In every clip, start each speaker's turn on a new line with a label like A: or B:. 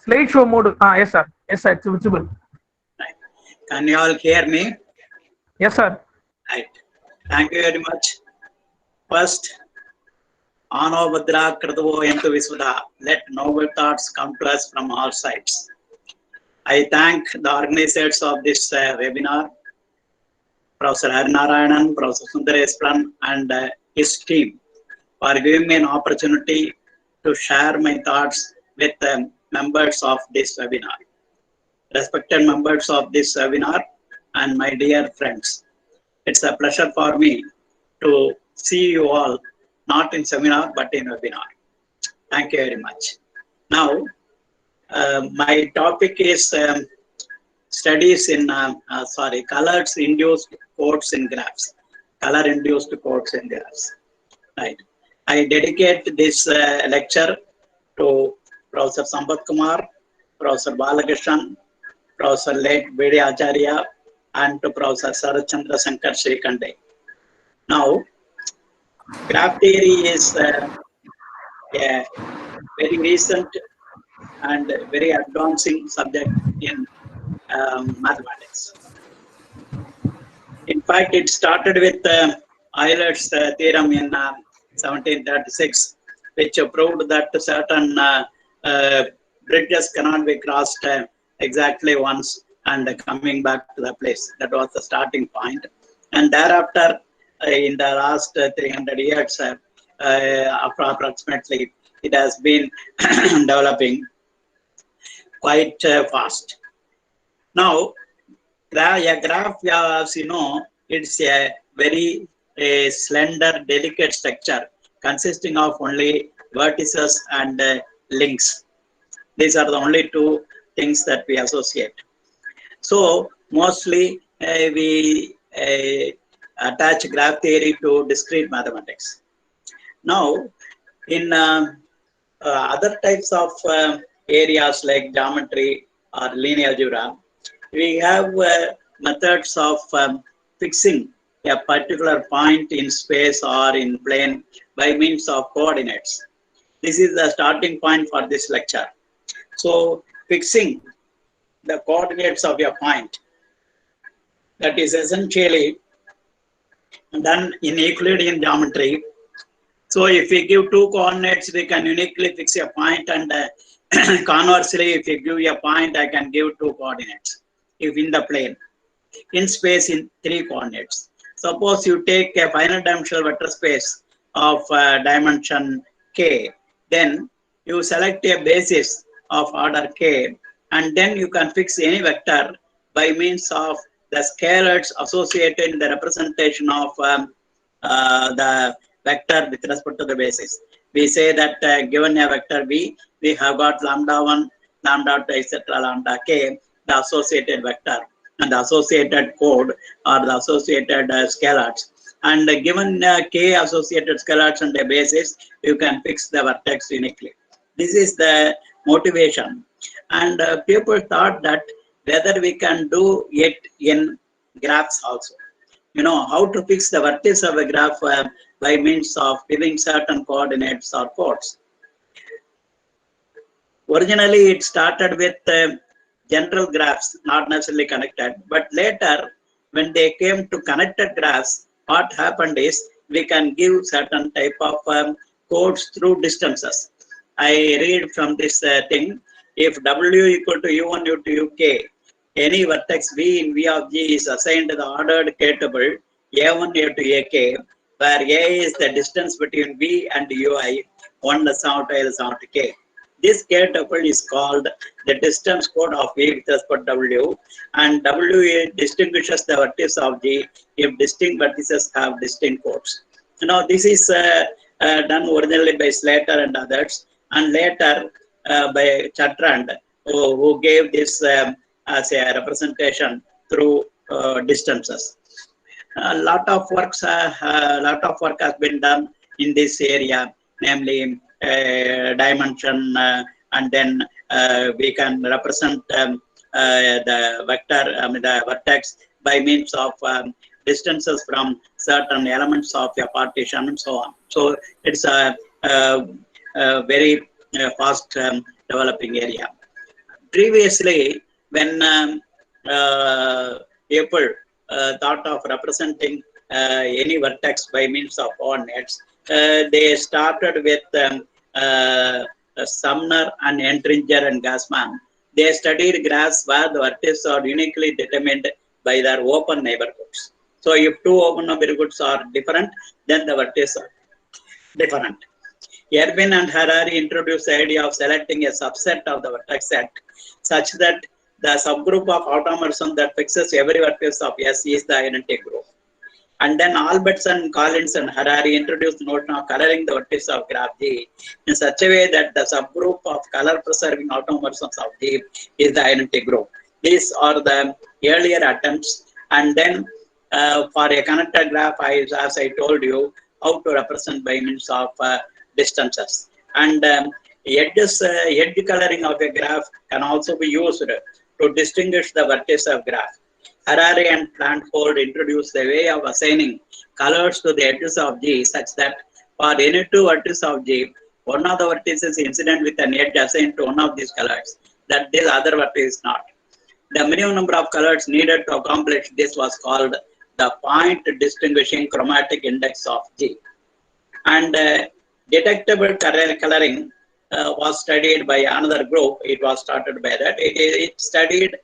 A: Slideshow mode. Yes, sir. Yes, sir. It's visible.
B: Right. Can you all hear me?
A: Yes, sir.
B: Right. Thank you very much. First, Ano Badra Kradavo Yantu Visuda. Let noble thoughts come to us from all sides. I thank the organizers of this webinar, Professor Harinarayanan, Professor Sundareswaran, and his team for giving me an opportunity to share my thoughts with members of this webinar. Respected members of this webinar and my dear friends, it's a pleasure for me to see you all, not in seminar, but in webinar. Thank you very much. Now, my topic is studies in, colors induced codes in graphs. Color induced codes in graphs. Right. I dedicate this lecture to Professor Sampath Kumar, Professor Balakrishnan, Professor late B.D. Acharya, and to Professor Sarath Chandra Shankar Srikande. Now, graph theory is a very recent and very advancing subject in mathematics. In fact, it started with Euler's theorem in 1736, which proved that certain bridges cannot be crossed exactly once and coming back to the place. That was the starting point. And thereafter, in the last 300 years, approximately, it has been developing quite fast. Now, a graph, as you know, it's a very slender, delicate structure consisting of only vertices and links. These are the only two things that we associate. So, mostly we attach graph theory to discrete mathematics. Now, in other types of areas like geometry or linear algebra, we have methods of fixing a particular point in space or in plane by means of coordinates. This is the starting point for this lecture. So, fixing the coordinates of a point, that is essentially done in Euclidean geometry. So, if we give two coordinates, we can uniquely fix a point, and conversely, if you give a point, I can give two coordinates. If in the plane, in space in three coordinates. Suppose you take a finite dimensional vector space of dimension k, then you select a basis of order k, and then you can fix any vector by means of the scalars associated in the representation of the vector with respect to the basis. We say that given a vector b, we have got lambda 1, lambda 2, etc., lambda k, the associated vector and the associated code or the associated scalars. And given k associated scalars and a basis, you can fix the vertex uniquely. This is the motivation. And people thought that whether we can do it in graphs also. You know, how to fix the vertex of a graph by means of giving certain coordinates or codes. Originally, it started with general graphs, not necessarily connected. But later, when they came to connected graphs, what happened is we can give certain type of codes through distances. I read from this thing, if W equal to U1, U2, UK, any vertex V in V of G is assigned the ordered k tuple A1, A2, AK, where A is the distance between V and UI, 1 the sum to L sum to K. This k tuple is called the distance code of V with respect to W, and W distinguishes the vertices of G if distinct vertices have distinct codes. Now, this is done originally by Slater and others, and later by Chatrand, who gave this as a representation through distances. A lot of work has been done in this area, namely dimension, and then we can represent the vector, the vertex by means of distances from certain elements of a partition and so on. So it's a very fast developing area. Previously, when people thought of representing any vertex by means of coordinates, they started with Sumner and Entringer and Gassman. They studied graphs where the vertices are uniquely determined by their open neighborhoods. So if two open neighborhoods are different, then the vertices are different. Erwin and Harari introduced the idea of selecting a subset of the vertex set such that the subgroup of automorphism that fixes every vertex of S is the identity group. And then Albertson, Collins, and Harari introduced the notion of coloring the vertices of graph G in such a way that the subgroup of color-preserving automorphisms of G is the identity group. These are the earlier attempts. And then for a connected graph, as I told you, how to represent by means of distances. And edge coloring of a graph can also be used to distinguish the vertices of graph. Harari and Plantfold introduced a way of assigning colors to the edges of G such that for any two vertices of G, one of the vertices is incident with an edge assigned to one of these colors, that this other vertex is not. The minimum number of colors needed to accomplish this was called the point distinguishing chromatic index of G. And detectable coloring was studied by another group. It was started by that. It studied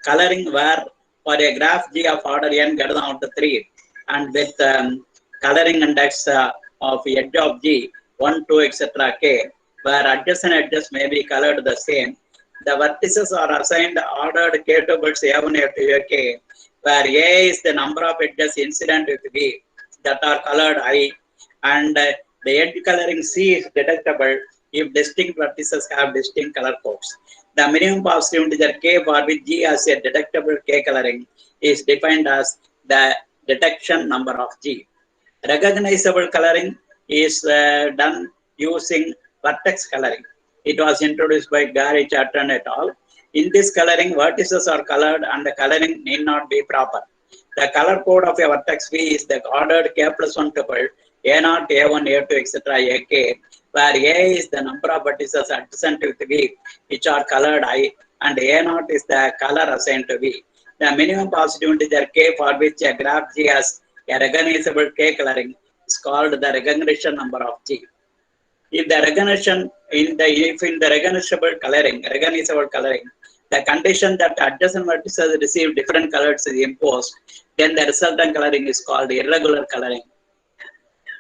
B: coloring where for a graph G of order n greater than to 3 and with coloring index of edge of G 1, 2, etc. k, where adjacent edges may be colored the same. The vertices are assigned ordered k tuples A1, A2, AK, where A is the number of edges incident with B that are colored I, and the edge coloring C is detectable if distinct vertices have distinct color codes. The minimum positive integer k for which G has a detectable k coloring is defined as the detection number of G. Recognizable coloring is done using vertex coloring. It was introduced by Gary Charton et al. In this coloring, vertices are colored and the coloring need not be proper. The color code of a vertex V is the ordered k plus 1 tuple A0, A1, A2, etc. AK, where A is the number of vertices adjacent with V, which are colored I, and A0 is the color assigned to V. The minimum positive integer k for which a graph G has a recognizable k coloring is called the recognition number of G. If the recognition in the recognizable coloring, the condition that adjacent vertices receive different colors is imposed, then the resultant coloring is called irregular coloring.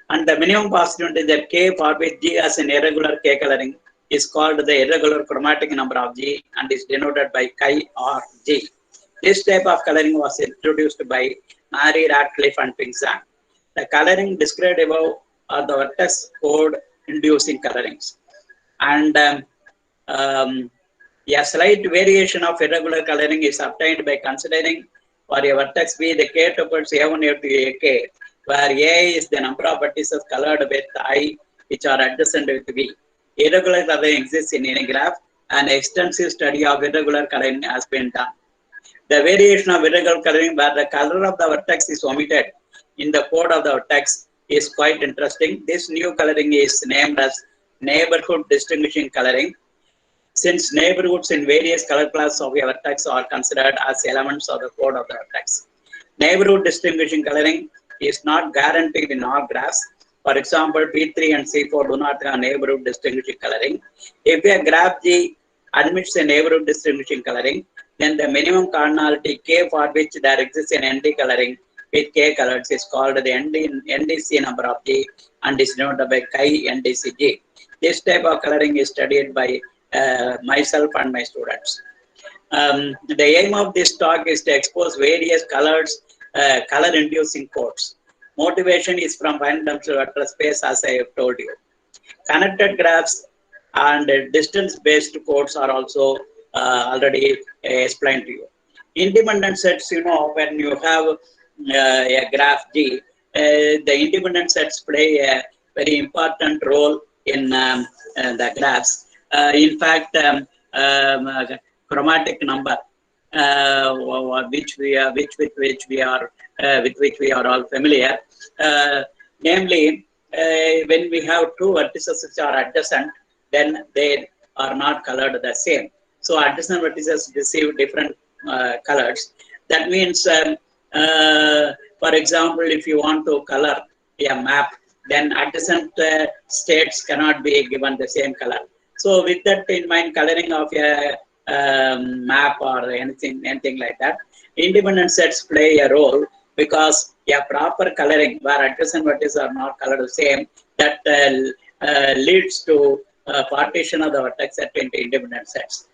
B: And the minimum positive integer k for which G has an irregular k coloring is called the irregular chromatic number of G and is denoted by chi or G. This type of coloring was introduced by Mary, Radcliffe, and Pinkston. The coloring described above are the vertex code inducing colorings. And a slight variation of irregular coloring is obtained by considering for a vertex V the k tuples A1, A2, AK, where A is the number of vertices colored with I which are adjacent with V. Irregular coloring exists in any graph. An extensive study of irregular coloring has been done. The variation of irregular coloring where the color of the vertex is omitted in the code of the vertex is quite interesting. This new coloring is named as neighborhood distinguishing coloring. Since neighborhoods in various color classes of a vertex are considered as elements of the code of the vertex. Neighborhood distinguishing coloring is not guaranteed in all graphs. For example, P3 and C4 do not have neighborhood distinguishing coloring. If a graph G admits a neighborhood distinguishing coloring, then the minimum cardinality k for which there exists an ND coloring with k colors is called the NDC number of G and is denoted by chi NDCG. This type of coloring is studied by myself and my students. The aim of this talk is to expose various colors, color-inducing codes. Motivation is from random vector space, as I have told you. Connected graphs and distance-based codes are also already explained to you. Independent sets, when you have a graph G, the independent sets play a very important role in the graphs. In fact, chromatic number, with which we are all familiar. Namely, when we have two vertices which are adjacent, then they are not colored the same. So adjacent vertices receive different colors. That means, for example, if you want to color a map, then adjacent states cannot be given the same color. So with that in mind, coloring of a map or anything like that, independent sets play a role, because a proper coloring where adjacent vertices are not colored the same, that leads to partition of the vertex set into independent sets.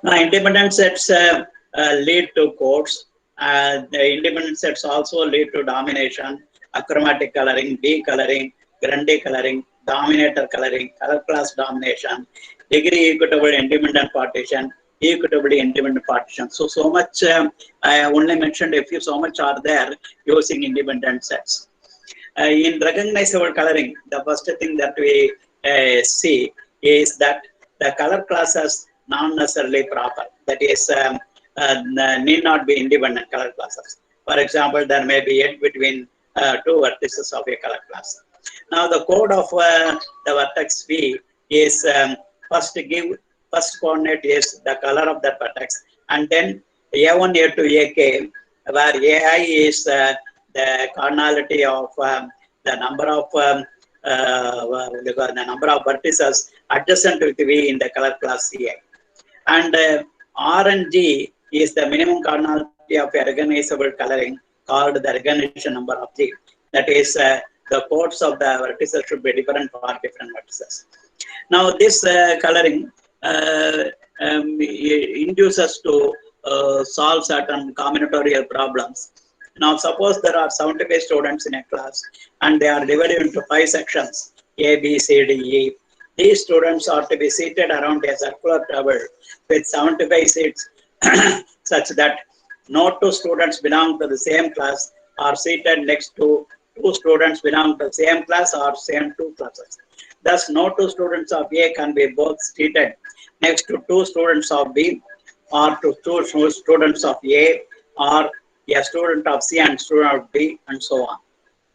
B: Now, independent sets lead to codes. The independent sets also lead to domination, achromatic coloring, decoloring, grande coloring, dominator coloring, color class domination, degree equitable independent partition, equitably independent partition. So much, I only mentioned a few, so much are there using independent sets. In recognizable coloring, the first thing that we see is that the color classes not necessarily proper. That is, need not be independent color classes. For example, there may be yet between two vertices of a color class. Now, the code of the vertex V is first coordinate is the color of that vertex, and then A1, A2, AK, where AI is the cardinality of the number of vertices adjacent with V in the color class CA. And R and G is the minimum cardinality of a recognizable coloring called the recognition number of G. That is, the codes of the vertices should be different for different vertices. Now, this coloring induces to solve certain combinatorial problems. Now, suppose there are 75 students in a class and they are divided into 5 sections, A, B, C, D, E. These students are to be seated around a circular table with 75 seats such that no 2 students belong to the same class are seated next to 2 students belong to the same class or same 2 classes. Thus, no 2 students of A can be both seated next to 2 students of B, or to 2 students of A, or a student of C and student of D, and so on.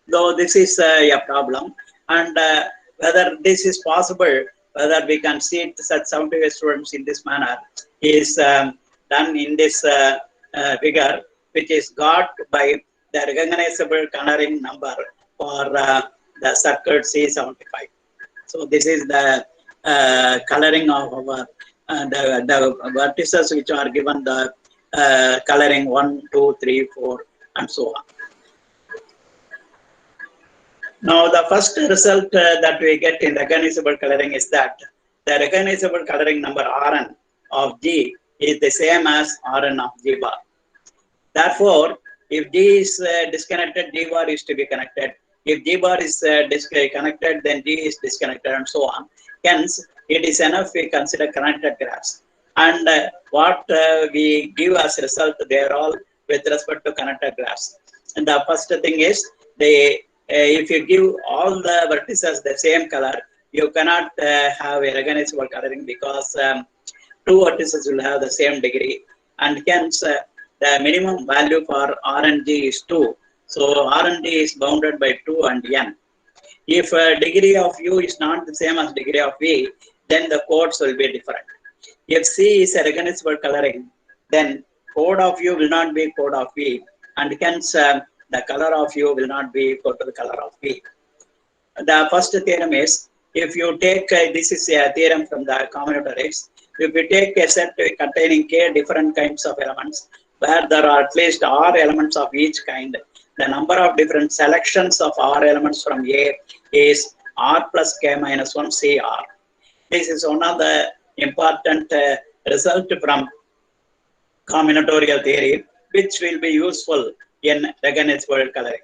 B: Though this is a problem, and whether this is possible, whether we can seat such 75 students in this manner, is done in this figure, which is got by the recognizable coloring number for the circle C75. So this is the coloring of our the vertices which are given the coloring 1, 2, 3, 4, and so on. Now, the first result that we get in recognizable coloring is that the recognizable coloring number Rn of G is the same as Rn of G bar. Therefore, if G is disconnected, G bar is to be connected. If G bar is connected, then G is disconnected, and so on. Hence, it is enough we consider connected graphs. And what we give as result, they are all with respect to connected graphs. And the first thing is, if you give all the vertices the same color, you cannot have a recognizable coloring, because 2 vertices will have the same degree, and hence the minimum value for R and G is 2. So R and D is bounded by 2 and N. If degree of U is not the same as degree of V, then the codes will be different. If C is a recognizable coloring, then code of U will not be code of V, and hence the color of U will not be equal to the color of V. The first theorem is, if you take, this is a theorem from the combinatorics, if you take a set containing K different kinds of elements, where there are at least R elements of each kind, the number of different selections of R elements from A is R plus K minus 1 CR. This is one of the important result from combinatorial theory, which will be useful in recognizable coloring.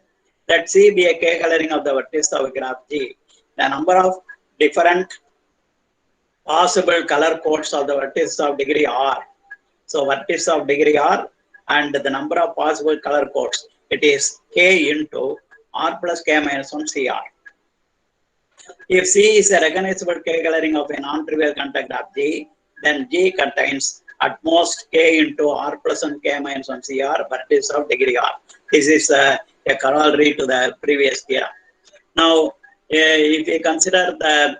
B: Let C be a K coloring of the vertex of a graph G. The number of different possible color codes of the vertex of degree R. So vertex of degree R and the number of possible color codes, it is K into R plus K minus 1 CR. If C is a recognizable K coloring of a non-trivial contact graph G, then G contains at most K into R plus 1 K minus 1 CR vertex of degree R. This is a corollary to the previous theorem. Now, if we consider the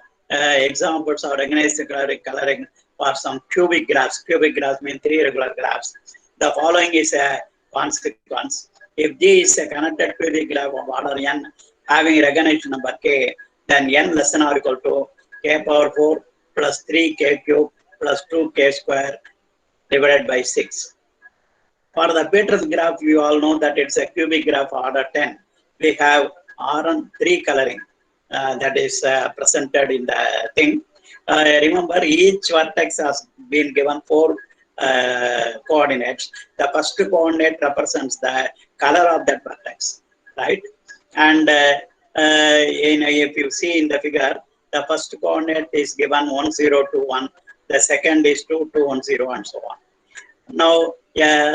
B: examples of recognized coloring for some cubic graphs. Cubic graphs mean 3 regular graphs. The following is a consequence. If G is a connected cubic graph of order n having recognition number k, then n less than or equal to k power 4 plus 3k cube plus 2k square divided by 6. For the Peters graph, you all know that it's a cubic graph order 10. We have Rn 3 coloring that is presented in the thing. Remember, each vertex has been given 4 coordinates. The first coordinate represents the color of that vertex, right? And if you see in the figure, the first coordinate is given 1, 0, 2, 1. The second is 2, 2, 1, 0, and so on. Now,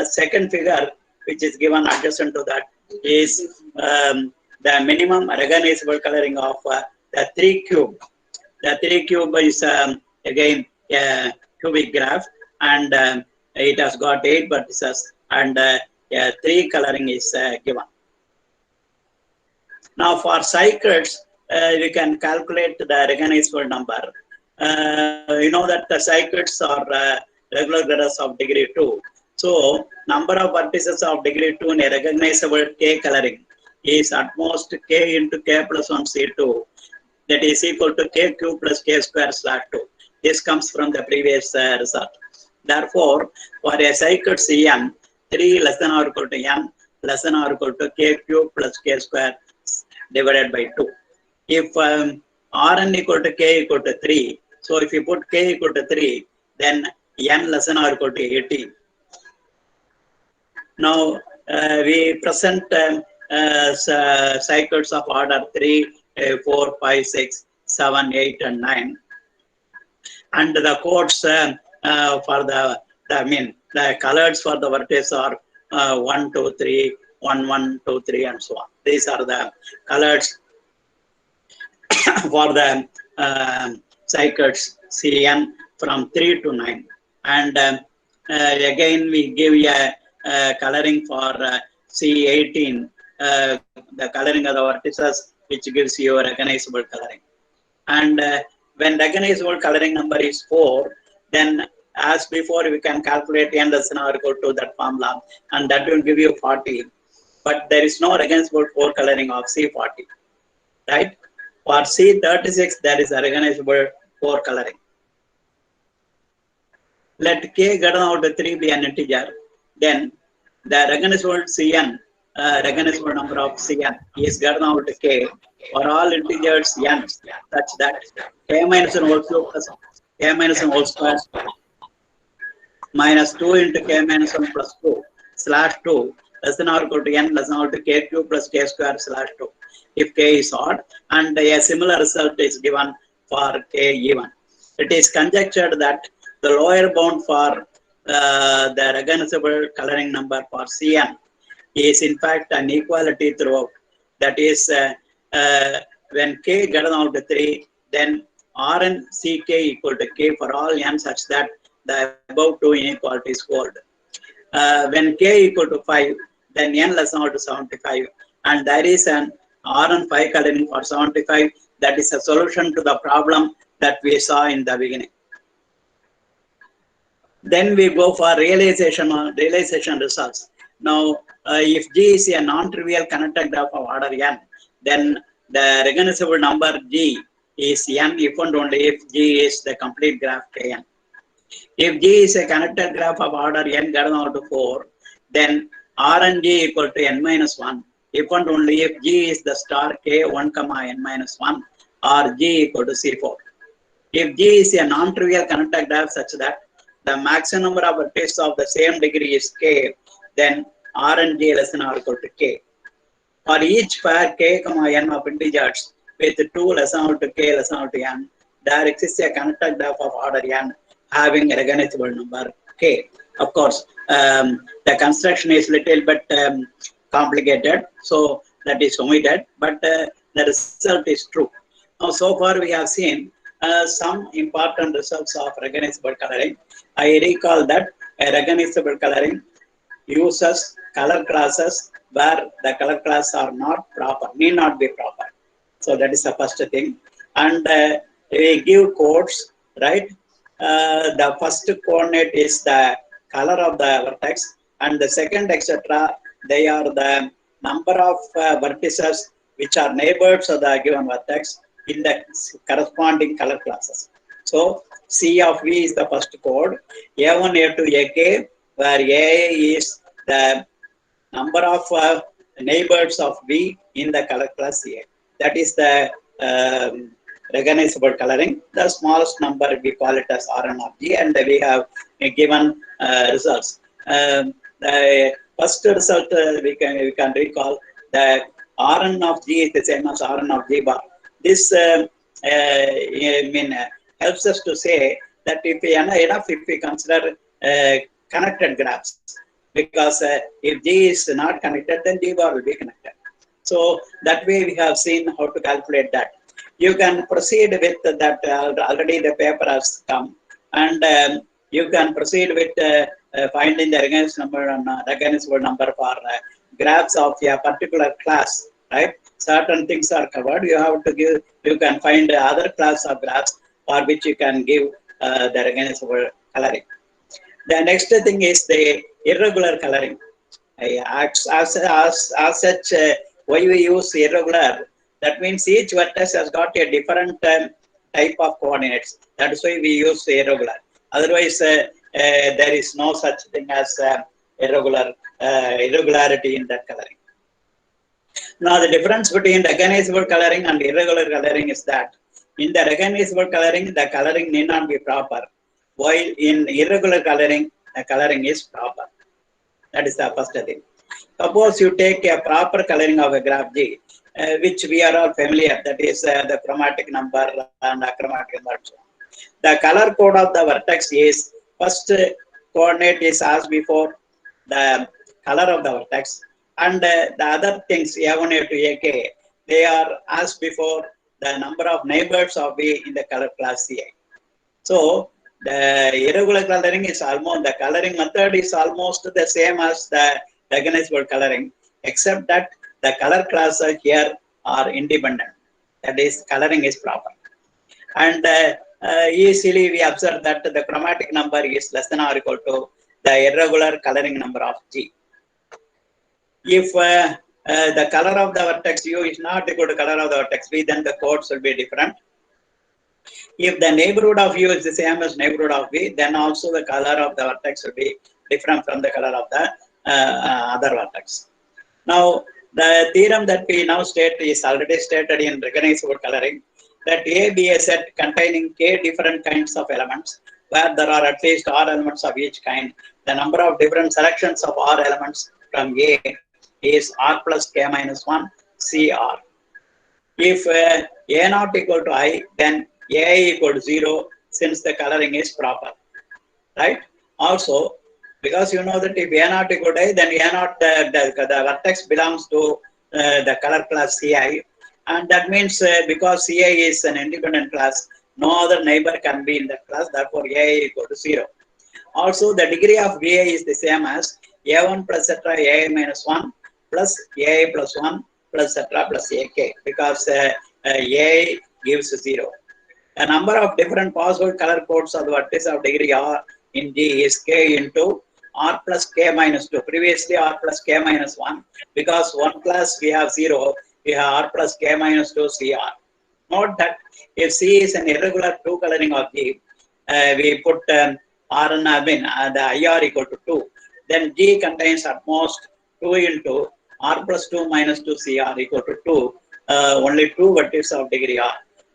B: second figure, which is given adjacent to that, is the minimum recognizable coloring of the 3 cube. The 3 cube is again a cubic graph, and it has got 8 vertices, and 3 coloring is given. Now, for cycles, we can calculate the recognizable number. You know that the cycles are regular graders of degree 2. So, number of vertices of degree 2 in a recognizable K coloring is at most K into K plus 1 C2. That is equal to K cube plus K square slash 2. This comes from the previous result. Therefore, for a cycle Cn, 3 less than or equal to n less than or equal to K cube plus K square divided by 2. If Rn equal to K equal to 3, so if you put K equal to 3, then n less than or equal to 18. Now, we present cycles of order 3, 4, 5, 6, 7, 8, and 9. And the codes for the colors for the vertices are 1, 2, 3, 1, 1, 2, 3, and so on. These are the colors for the cycles Cn from 3 to 9. And again, we give a coloring for C18, the coloring of the vertices, which gives you a recognizable coloring. And when recognizable coloring number is 4, then as before, we can calculate n less than or equal to that formula, and that will give you 40. But there is no recognizable 4 coloring of C40, right? For C36, there is a recognizable 4 coloring. Let k greater than or equal to 3 be an integer, then the recognizable Cn, recognizable number of Cn is greater than or equal to k for all integers n, such that k minus 1 whole cube plus k minus 1 whole square minus 2 into k minus 1 plus 2 slash 2 less than or equal to n less than or equal to k cube plus k square slash 2 if k is odd, and a similar result is given for k even. It is conjectured that the lower bound for the recognizable coloring number for Cn is in fact an equality throughout. That is, when k greater than or equal to 3, then Rn Ck equal to k for all n such that the above two inequalities hold. When k equal to 5, then n less than or equal to 75, and there is an Rn 5 coloring for 75. That is a solution to the problem that we saw in the beginning. Then we go for realization results. Now, if G is a non-trivial connected graph of order n, then the recognizable number G is n if and only if G is the complete graph Kn. If G is a connected graph of order n greater than or equal to 4, then Rn G equal to n minus 1 if and only if G is the star K1, n minus 1 or G equal to C4. If G is a non-trivial connected graph such that the maximum number of vertices of the same degree is K, then Rn G less than or equal to K. For each pair K, n of integers with 2 less than or equal to K less than or equal to n, there exists a connected graph of order n having a recognizable number K. Of course, the construction is little bit complicated, so that is omitted, but the result is true. Now, so far we have seen some important results of recognizable coloring. I recall that a recognizable coloring uses color classes where the color classes are not proper, need not be proper. So that is the first thing. And we give codes, right? The first coordinate is the color of the vertex, and the second, etc. They are the number of vertices which are neighbors of the given vertex in the corresponding color classes. So C of V is the first code, A1, A2, AK, where A is the number of neighbors of V in the color class A. That is the recognizable coloring. The smallest number we call it as Rn of G, and we have given results. The first result we can recall that Rn of G is the same as Rn of G bar. This helps us to say that if we consider connected graphs, because if G is not connected, then G bar will be connected. So that way we have seen how to calculate that. You can proceed with that. Already the paper has come, and you can proceed with finding the recognizable number for graphs of a particular class. Right? Certain things are covered. You have to give. You can find other class of graphs for which you can give the recognizable coloring. The next thing is the irregular coloring. As such, why we use irregular? That means each vertex has got a different type of coordinates. That's why we use irregular. Otherwise, there is no such thing as irregularity in that coloring. Now, the difference between recognizable coloring and irregular coloring is that in the recognizable coloring, the coloring need not be proper, while in irregular coloring, the coloring is proper. That is the first thing. Suppose you take a proper coloring of a graph G, which we are all familiar, that is the chromatic number and achromatic number. The color code of the vertex is first coordinate is as before the color of the vertex, and the other things A1, A2, AK, they are as before the number of neighbors of V in the color class CI. So the irregular coloring is almost, the coloring method is almost the same as the recognizable coloring, except that the color classes here are independent. That is, coloring is proper. And easily we observe that the chromatic number is less than or equal to the irregular coloring number of G. If the color of the vertex U is not equal to color of the vertex V, then the codes will be different. If the neighborhood of U is the same as neighborhood of V, then also the color of the vertex will be different from the color of the other vertex. Now, the theorem that we now state is already stated in recognizable coloring, that A be a set containing K different kinds of elements, where there are at least R elements of each kind. The number of different selections of R elements from A is R plus K minus 1 CR. If A not equal to I, then A equal to 0, since the coloring is proper, right? Also, because you know that if A not equal to I, then A not, the vertex belongs to the color class CI, and that means because CI is an independent class, no other neighbor can be in that class, therefore A equal to 0. Also, the degree of VA is the same as A1 plus etc. A minus 1 plus A plus 1 plus etc. plus AK, because A gives 0. The number of different possible color codes of the vertex of degree R in G is K into R plus K minus 2. Previously R plus K minus 1. Because one class we have 0, we have R plus K minus 2 CR. Note that if C is an irregular 2 coloring of G, we put R and the IR equal to 2. Then G contains at most 2 into R plus 2 minus 2 CR equal to 2. Only 2 vertices of degree R.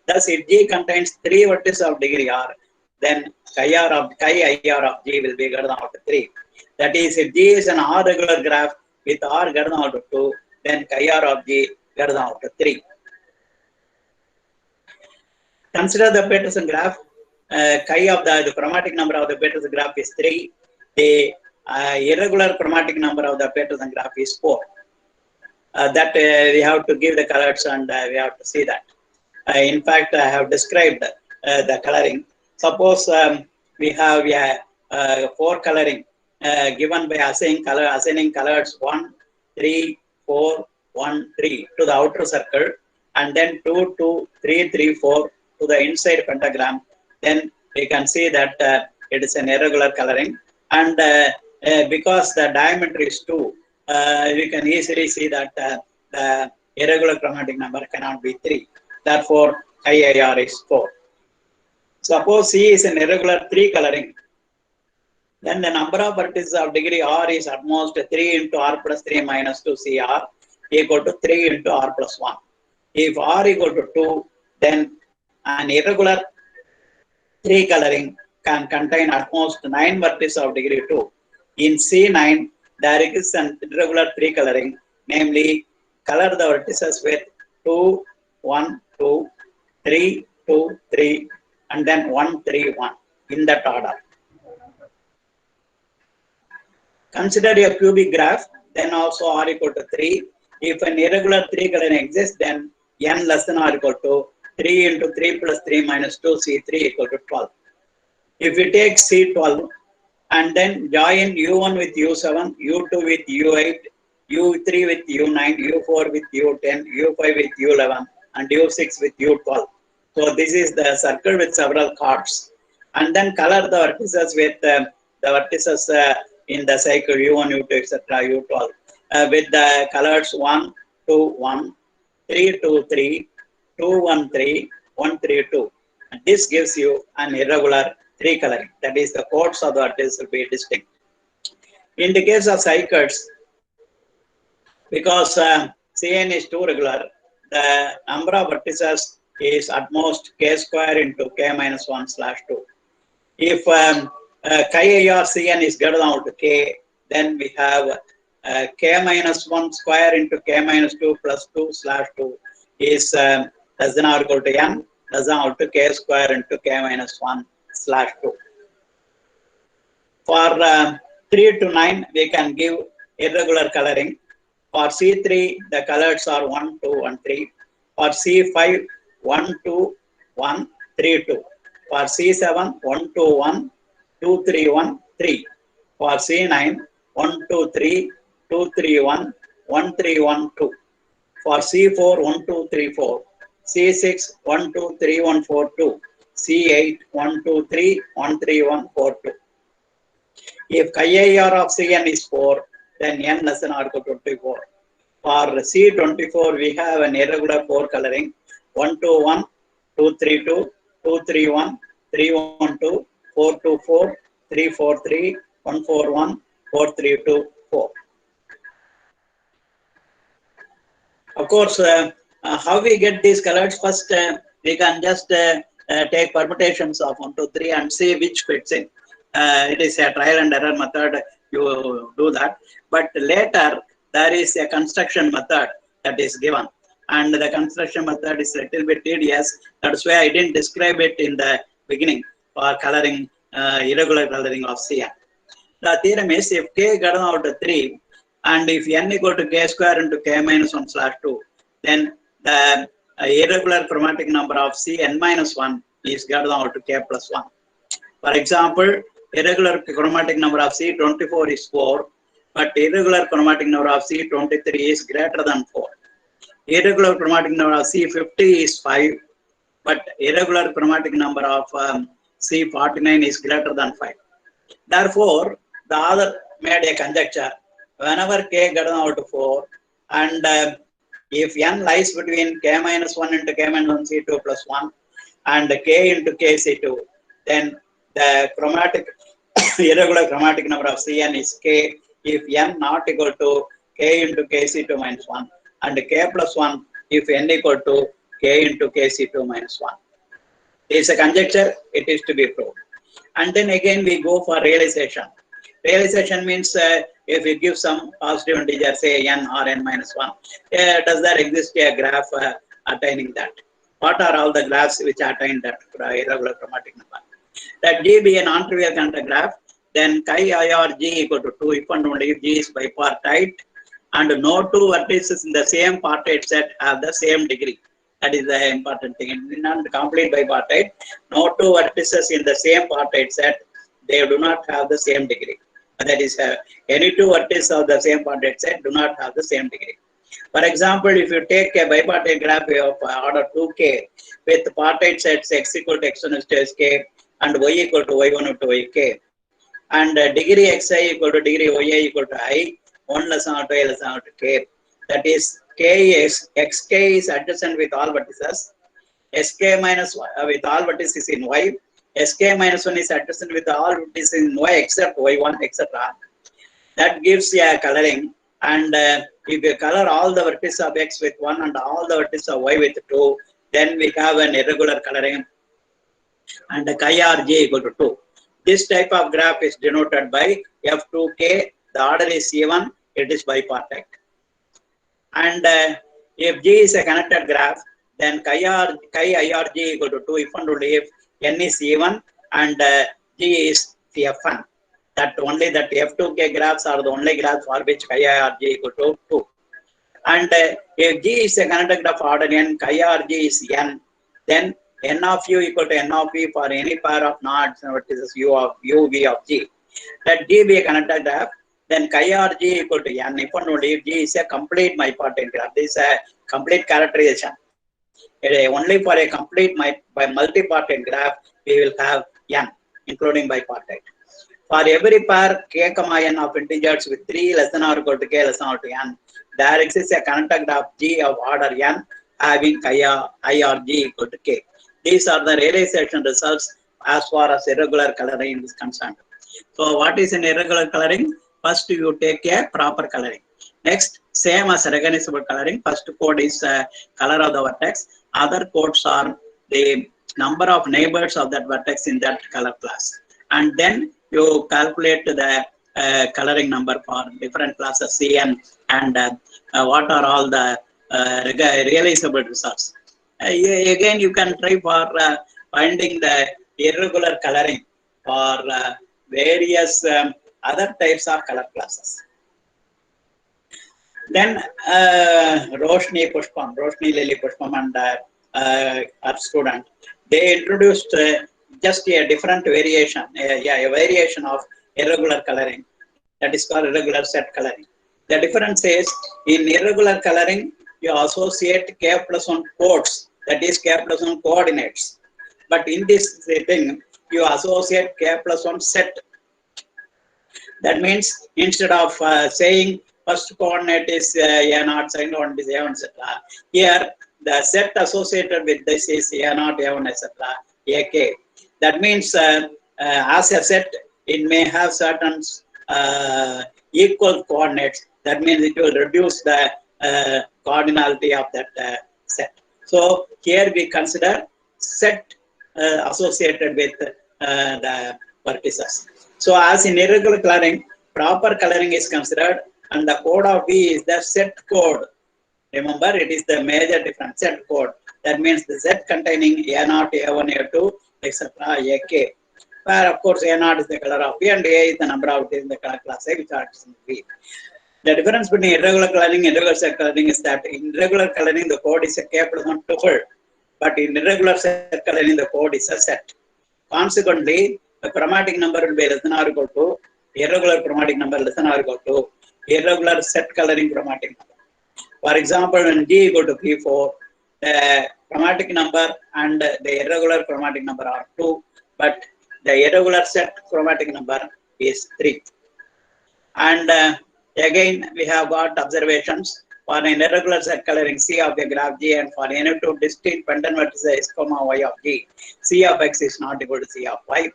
B: Thus, if G contains 3 vertices of degree R, then chi IR of G will be greater than or to 3. That is, if G is an R regular graph with R greater than or to 2, then chi IR of G greater than or to 3. Consider the Peterson graph. Chi of the chromatic number of the Peterson graph is 3. The irregular chromatic number of the Peterson graph is 4. That we have to give the colors, and we have to see that. In fact, I have described the coloring. Suppose we have 4 coloring given by assigning colors 1, 3, 4, 1, 3 to the outer circle, and then 2, 2, 3, 3, 4 to the inside pentagram, then we can see that it is an irregular coloring. And because the diameter is 2, we can easily see that the irregular chromatic number cannot be 3. Therefore, IIR is 4. Suppose C is an irregular 3 coloring, then the number of vertices of degree R is at most 3 into R plus 3 minus 2 CR equal to 3 into R plus 1. If R equal to 2, then an irregular 3 coloring can contain at most 9 vertices of degree 2. In C9, there is an irregular 3 coloring, namely color the vertices with 2, 1, 2, 3, 2, 3, and then 1, 3, 1 in that order. Consider a cubic graph, then also R equal to 3. If an irregular 3 coloring exists, then n less than or equal to 3 into 3 plus 3 minus 2 C3 equal to 12. If we take C12 and then join U1 with U7, U2 with U8, U3 with U9, U4 with U10, U5 with U11, and U6 with U12. So this is the circle with several chords. And then color the vertices with the vertices in the cycle U1, U2, etc., U12 with the colors 1, 2, 1, 3, 2, 3, 2, 1, 3, 1, 3, 2. And this gives you an irregular 3 coloring. That is, the chords of the vertices will be distinct. In the case of cycles, because Cn is 2 regular, the number of vertices is at most k square into k minus 1 slash 2. If chi or Cn is greater than or to k, then we have k minus 1 square into k minus 2 plus 2 slash 2 is less than or equal to n, less than or equal to k square into k minus 1 slash 2. For 3 to 9, we can give irregular coloring. For C3, the colors are 1, 2, and 3. For C5, 1, 2, 1, 3, 2. For C7, 1, 2, 1, 2, 3, 1, 3. For C9, 1, 2, 3, 2, 3, 1, 1, 3, 1, 2. For C4, 1, 2, 3, 4. C6, 1, 2, 3, 1, 4, 2. C8, 1, 2, 3, 1, 3, 1, 4, 2. If chi-IR of Cn is 4, then n less than or equal to 24. For C24, we have an irregular 4 coloring 1, 2, 1, 2, 3, 2, 2, 3, 1, 3, 1, 2, 4, 2, 4, 3, 4, 3, 1, 4, 1, 4, 3, 2, 4. Of course, how we get these colors? First, we can just take permutations of 1, 2, 3 and see which fits in. It is a trial and error method, you do that. But later, there is a construction method that is given. And the construction method is a little bit tedious. That's why I didn't describe it in the beginning for coloring, irregular coloring of Cn. The theorem is if k greater than or equal to 3, and if n equal to k square into k minus 1 slash 2, then the irregular chromatic number of Cn minus 1 is greater than or equal to k plus 1. For example, irregular chromatic number of C24 is 4, but irregular chromatic number of C23 is greater than 4. Irregular chromatic number of C50 is 5, but irregular chromatic number of C49 is greater than 5. Therefore, the author made a conjecture. Whenever k greater than or equal to 4, and if n lies between k minus 1 into k minus 1 C2 plus 1 and k into k C2, then the chromatic irregular chromatic number of Cn is k if n not equal to k into k C2 minus 1 and k plus 1 if n equal to k into k C2 minus 1. It is a conjecture, it is to be proved. And then again we go for realization. Realization means if we give some positive integer, say n or n minus 1, does there exist a graph attaining that? What are all the graphs which attain that irregular chromatic number? Let G be a non-trivial contour graph, then chi-IR G equal to 2 if and only if G is bipartite and no two vertices in the same partite set have the same degree. That is the important thing. In non-complete bipartite, no two vertices in the same partite set, they do not have the same degree. That is, any two vertices of the same partite set do not have the same degree. For example, if you take a bipartite graph of order 2k with partite sets x equal to x1 to k and y equal to y1 to yk, and degree xi equal to degree yi equal to I, 1 less than or 2 less than or to k. That is, k is xk is adjacent with all vertices, sk minus with all vertices in y, sk minus 1 is adjacent with all vertices in y except y1, etc. That gives a coloring. And if you color all the vertices of x with 1 and all the vertices of y with 2, then we have an irregular coloring, and chi rj equal to 2. This type of graph is denoted by f2k. The order is even, it is bipartite. And if G is a connected graph, then chi IRG equal to 2 if and only if n is even and G is Fn. That only that F2k graphs are the only graphs for which chi IRG equal to 2. And if G is a connected graph order n, chi IRG is n, then n of u equal to n of v for any pair of nodes vertices u of u v of G. Let G be a connected graph, then chi rg equal to n if and only if G is a complete bipartite graph. This is a complete characterization. Only for a complete multipartite graph, we will have n, including bipartite. For every pair k comma n of integers with 3 less than or equal to k less than or to n, there exists a connected graph G of order n having chi IRG equal to k. These are the realization results as far as irregular coloring is concerned. So what is an irregular coloring? First you take a proper coloring. Next, same as recognizable coloring. First code is color of the vertex. Other codes are the number of neighbors of that vertex in that color class. And then you calculate the coloring number for different classes Cn and what are all the realizable results. Again, you can try for finding the irregular coloring for various other types of color classes. Then Roshni Lily Pushpam and our student, they introduced just a different variation, a variation of irregular coloring, that is called irregular set coloring. The difference is, in irregular coloring, you associate k plus 1 codes, that is k plus 1 coordinates. But in this thing, you associate k plus 1 set. That means instead of saying first coordinate is a0, second coordinate is a1, etc. Here, the set associated with this is a0, a1, etc. ak. That means as a set, it may have certain equal coordinates. That means it will reduce the cardinality of that set. So here we consider set associated with the vertices. So as in irregular coloring, proper coloring is considered, and the code of V is the set code. Remember, it is the major difference, set code. That means the set containing A0, A1, A2, etc., AK. Where of course A0 is the color of V and A is the number of it in the color class A, which are in V. The difference between irregular coloring and irregular set coloring is that in irregular coloring the code is a k plus 1 tuple, but in irregular set coloring the code is a set. Consequently, the chromatic number will be less than or equal to irregular chromatic number less than or equal to irregular set coloring chromatic number. For example, when G equal to P4, the chromatic number and the irregular chromatic number are 2, but the irregular set chromatic number is 3. And again, we have got observations for an irregular set coloring C of a graph G, and for any two distinct pendant vertices comma y of G, C of x is not equal to C of y.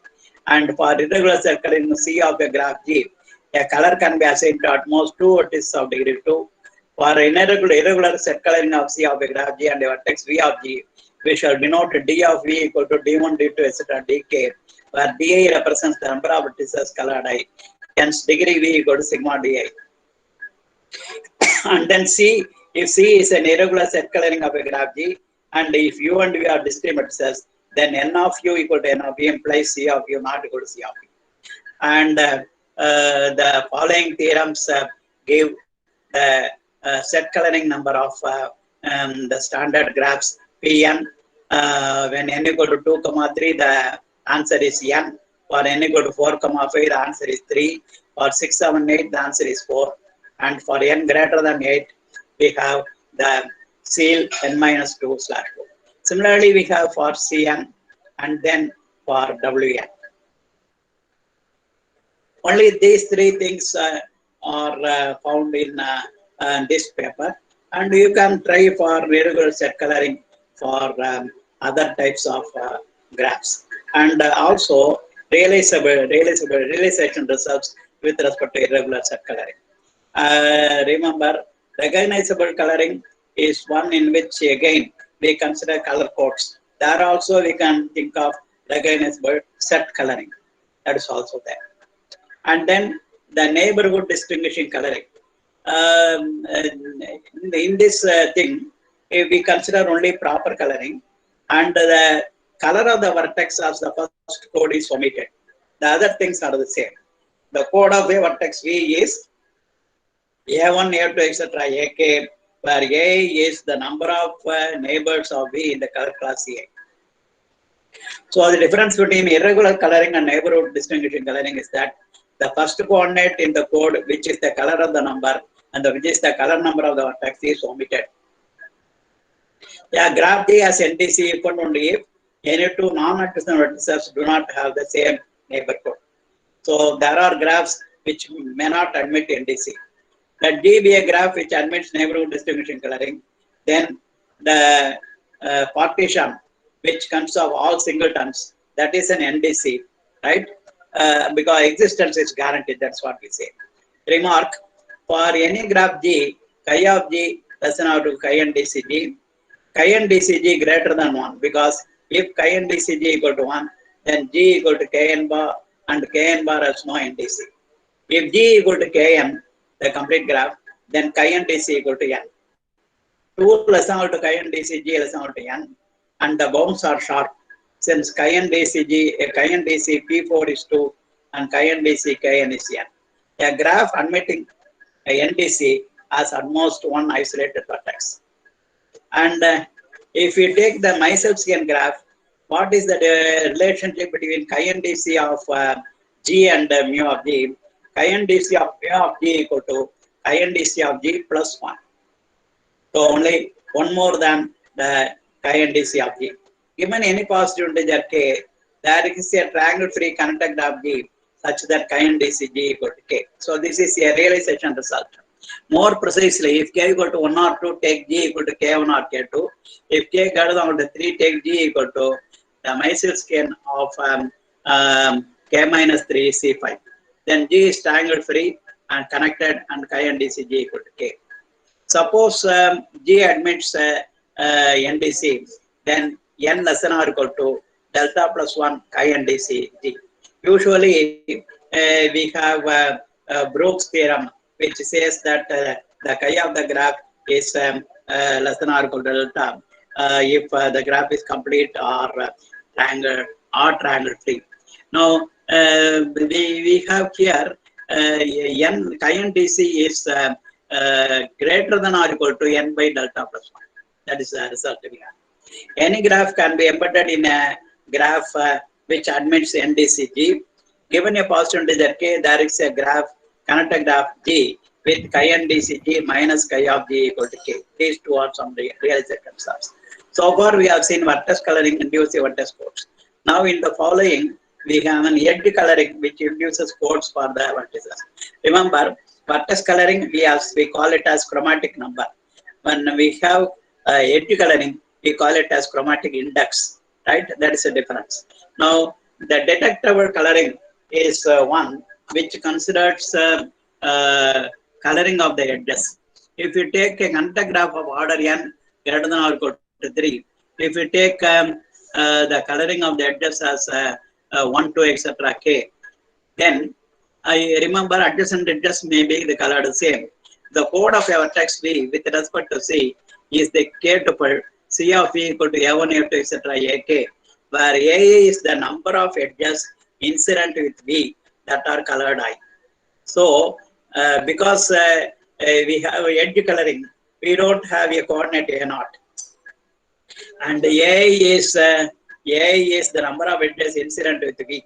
B: And for irregular set coloring C of a graph G, a color can be assigned to at most 2 vertices of degree 2. For irregular set coloring of C of a graph G and a vertex V of G, we shall denote D of V equal to D1, D2, etc. dk, where di represents the number of vertices colored I. Hence, degree V equal to sigma di. And then C, if C is an irregular set coloring of a graph G, and if U and V are distinct vertices, then N of U equal to N of V implies C of U not equal to C of V. And the following theorems give the set coloring number of the standard graphs Pn. When n equal to 2, 3, the answer is n. For n equal to 4, 5, the answer is 3. For 6, 7, 8, the answer is 4. And for n greater than 8, we have the seal n-2/2. Similarly, we have for Cn and then for Wn. Only these three things are found in this paper, and you can try for irregular set coloring for other types of graphs, and also realization results with respect to irregular set coloring. Remember, recognizable coloring is one in which again we consider color codes. There also we can think of recognizable set coloring. That is also there. And then the neighborhood distinguishing coloring. In this thing, if we consider only proper coloring, and the color of the vertex of the first code is omitted. The other things are the same. The code of a vertex V is A1, A2, etc. AK, where A is the number of neighbors of V in the color class A. So the difference between irregular coloring and neighborhood distinguishing coloring is that the first coordinate in the code, which is the color of the number, and which is the color number of the vertex, is omitted. Yeah, graph G has NDC equal only if any two non-adjacent vertices do not have the same neighborhood. So there are graphs which may not admit NDC. Let G be a graph which admits neighborhood distinguishing coloring, then the partition which consists of all singletons, that is an NDC, right? Because existence is guaranteed, that's what we say. Remark, for any graph G, chi of G less than or equal to chi NDCG, chi NDCG greater than 1, because if chi NDCG equal to 1, then G equal to Kn bar and Kn bar has no NDC. If G equal to Kn, the complete graph, then chi NDC equal to N. 2 less than or equal to chi NDCG less than or equal to N, and the bounds are sharp. Since chi NDCG, chi NDC P4 is 2 and chi NDC Kn is N. A graph admitting a NDC has at most one isolated vertex. And if you take the Myselfskian graph, what is the relationship between chi NDC of G and mu of G? Chi NDC of mu of G equal to chi NDC of G plus 1. So only one more than the chi NDC of G. Given any positive integer k, there is a triangle-free connected graph G such that chi NDC G equal to k. So this is a realization result. More precisely, if k equal to 1 or 2, take G equal to k1 or k2. If k greater than 3, take G equal to the Myselfskian of k minus 3 is C5. Then G is triangle-free and connected, and chi NDC G equal to k. Suppose G admits NDC, then N less than or equal to delta plus 1 chi NDC G. Usually, we have Brooks theorem, which says that the chi of the graph is less than or equal to delta if the graph is complete or triangle free. Now we have here N chi NDC is greater than or equal to N by delta plus 1. That is the result we have. Any graph can be embedded in a graph which admits NDCG. Given a positive integer k, there is a graph, connected graph G with chi NDCG minus chi of G equal to k. These two are some realization results. So far, we have seen vertex coloring induce vertex codes. Now, in the following, we have an edge coloring which induces codes for the vertices. Remember, vertex coloring we call it as chromatic number. When we have edge coloring, we call it as chromatic index, right? That is a difference. Now, the detectable coloring is one which considers coloring of the edges. If you take a connected graph of order n greater than or equal to 3, if you take the coloring of the edges as 1, 2, etc. k, then I remember adjacent edges may be the color the same. The code of a vertex V with respect to C is the k tuple C of V equal to A1, A2, etc. AK, where A is the number of edges incident with V that are colored I. So, because we have edge coloring, we don't have a coordinate A0. And A is the number of edges incident with V.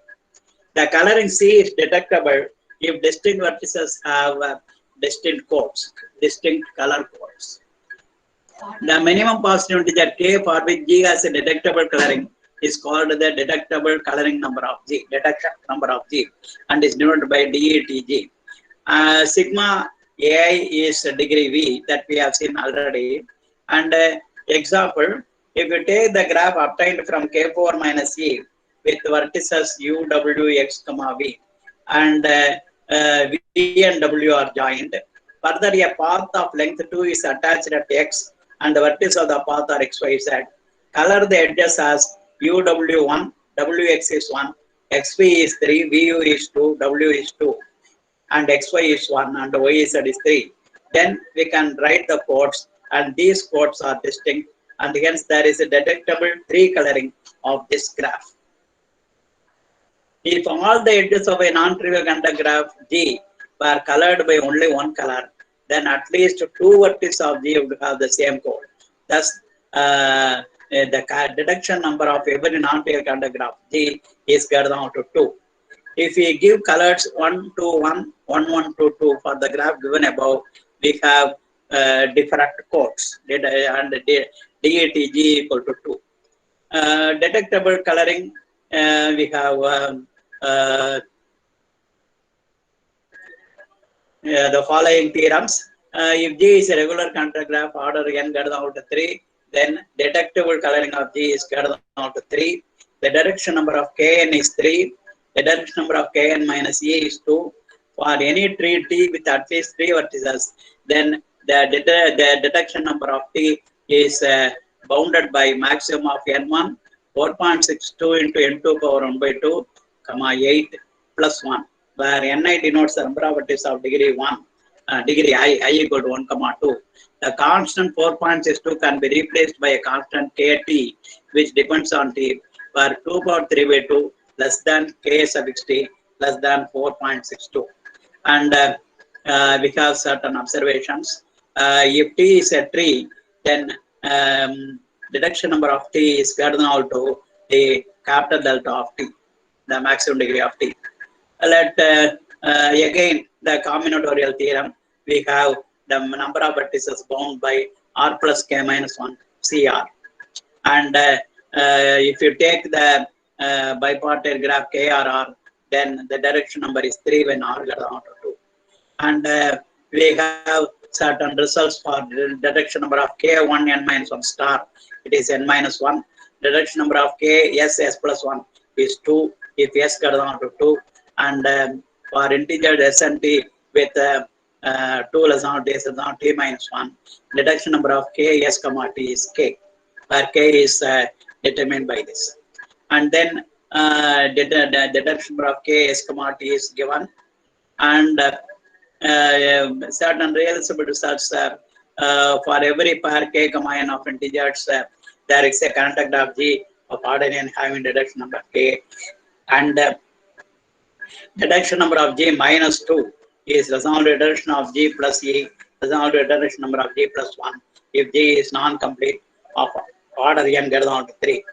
B: The coloring C is detectable if distinct vertices have distinct codes, distinct color codes. The minimum positive integer k for which G has a detectable coloring is called the detectable coloring number of G, detection number of G, and is denoted by DETG. Sigma AI is degree V that we have seen already. And example, if you take the graph obtained from K4 minus E with vertices U, W, X, comma V, and V and W are joined. Further, a path of length 2 is attached at X and the vertices of the path are X, Y, Z. Color the edges as UW1, WX is 1, XV is 3, VU is 2, W is 2, and XY is 1, and YZ is 3. Then we can write the codes, and these codes are distinct, and hence there is a detectable 3 coloring of this graph. If all the edges of a non-trivial contact graph G were colored by only one color, then at least 2 vertices of G would have the same code. Thus, the detection number of every non-trivial contact graph G is cut down to 2. If we give colors 1 to 1, 1, 1 to 2 for the graph given above, we have different codes, and DETG equal to 2. Detectable coloring, we have the following theorems. If G is a regular contact graph, order n cut down to 3, then detectable coloring of G is cut down to 3. The direction number of Kn is 3. The direction number of Kn minus E is 2. For any tree T with at least 3 vertices, then the detection number of T is bounded by maximum of N1, 4.62 into N2 power 1 by 2, comma 8 plus 1, where Ni denotes the number of vertices of degree 1, degree I equal to 1, comma 2. The constant 4.62 can be replaced by a constant Kt, which depends on T, where 2 power 3 by 2 less than K suffix T less than 4.62. And we have certain observations. If T is a tree, then detection number of T is cardinal to the capital delta of T, the maximum degree of T. Let again the combinatorial theorem, we have the number of vertices bound by R plus K minus 1 CR. And if you take the bipartite graph KRR, then the direction number is 3 when R goes down to 2. And we have certain results for the detection number of K1 n minus 1 star, it is n minus 1. Detection number of K S S plus 1 is 2 if S goes down to 2. And for integer S and T with 2 less than T less than T minus 1, detection number of K S comma T is K, where K is determined by this. And then the detection number of K S comma T is given, and certain realizable results for every pair K comma N of integers, there is a contact of G of order n having detection number K, and detection number of G minus 2 is resolved detection of G plus E, resolved detection number of G plus 1 if G is non-complete of order n greater than 3.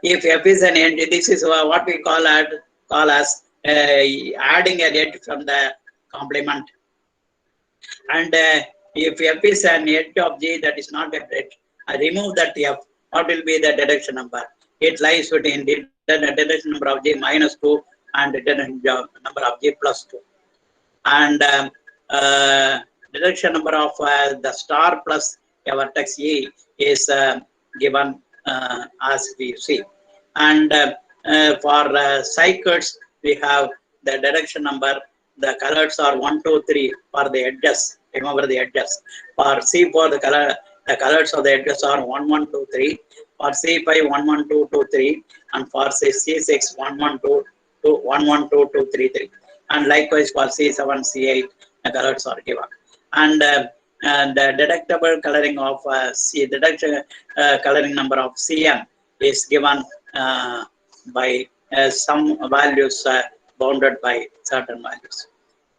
B: If F is an edge, this is what we call as adding a edge from the complement. And if F is an edge of G that is not a edge, I remove that F. What will be the detection number? It lies between the detection number of G minus 2 and the detection number of G plus 2. And detection number of the star plus a vertex E is given as we see. And for cycles, we have the detection number. The colors are 1, 2, 3 for the edges. Remember the edges. For C4, the colors of the edges are 1, 1, 2, 3. For C5, 1, 1, 2, 2, 3. And for C6, 1, 1, 2, 2, 1, 1, 2, 2, 3, 3. And likewise for C7, C8, the colors are given. And the detectable coloring of detection coloring number of Cn is given by some values bounded by certain values.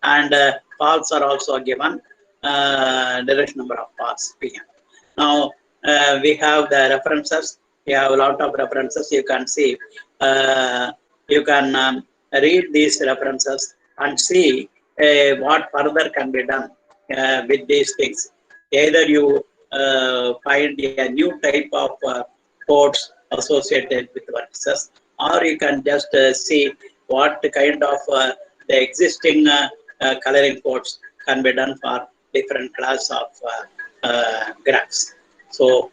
B: And paths are also given, direction number of paths Pn. Now we have the references. We have a lot of references. You can see, you can read these references and see what further can be done with these things. Either you find a new type of codes associated with vertices, or you can just see what kind of the existing coloring codes can be done for different class of graphs. So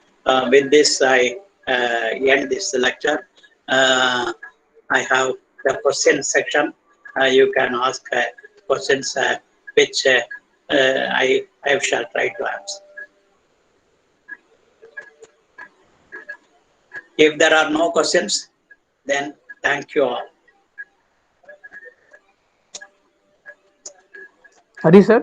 B: with this, I end this lecture. I have the question section. You can ask questions which I shall try to answer. If there are no questions, then thank you all.
A: Hari sir.